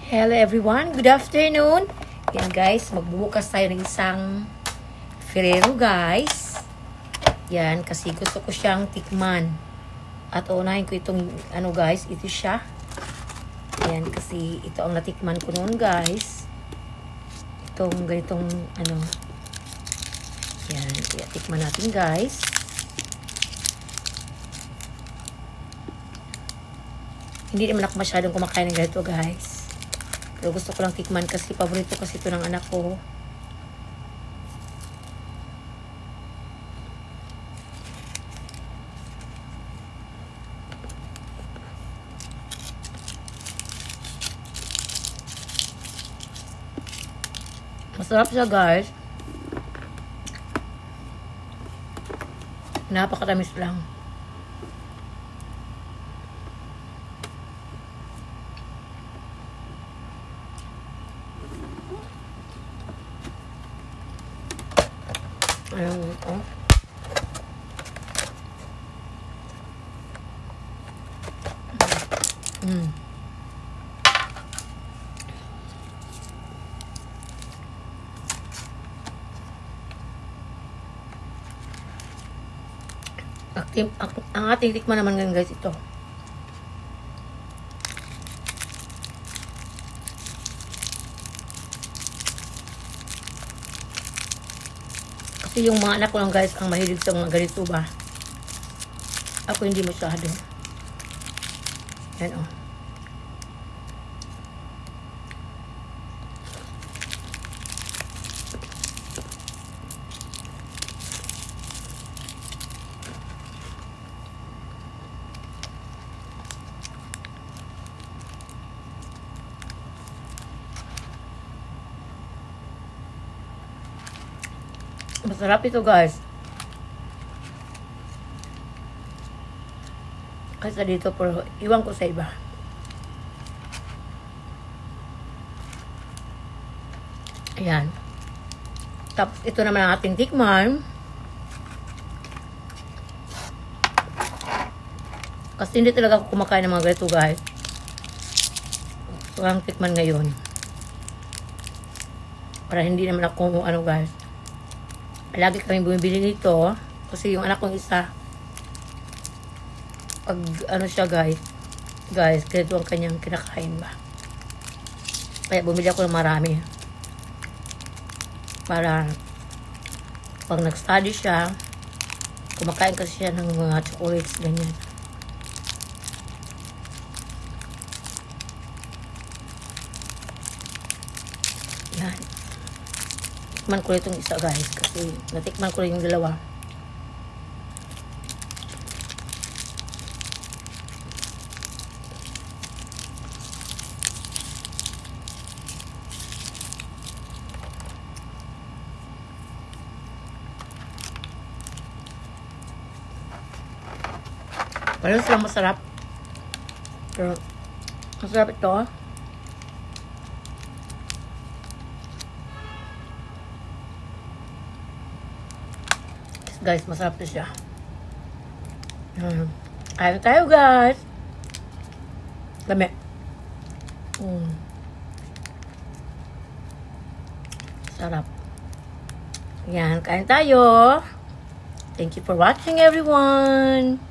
Hello everyone, good afternoon. Yan guys, magbubukas tayo ng isang Ferrero guys. Yan, kasi gusto ko siyang tikman. At unahin ko itong ano guys, ito siya. Yan, kasi ito ang natikman ko noon guys. Itong ganitong ano. Yan, tikman natin guys. Hindi naman ako masyadong kumakain ng ganito guys. Pero gusto ko lang tikman kasi paborito kasi ito ng anak ko. Masarap siya guys. Napakatamis lang. Ayan ito. Ang ating tikman naman ngayon guys ito. Kasi yung mga anak ko lang guys ang mahilig sa mga ganito ba. Ako hindi masyado. Yan o. Masarap ito guys. Kaysa dito pero iwan ko sa iba. Ayan. Tapos ito naman ang ating tikman. Kasi hindi talaga ako kumakain ng mga ganito guys. Ito ang tikman ngayon. Para hindi naman ako ano guys. Lagi kami bumibili nito kasi yung anak kong isa pag ano siya guys ganito ang kanyang kinakain ba, kaya bumili ako ng marami para pag nag-study siya kumakain kasi siya ng mga chocolates ganyan. Yan, natikman ko itong isa guys kasi natikman ko rin yung dalawa. Parang silang masarap. Pero masarap ito. Guys, masarap na siya. Kain tayo guys. Dami. Sarap. Yan, kain tayo. Thank you for watching everyone.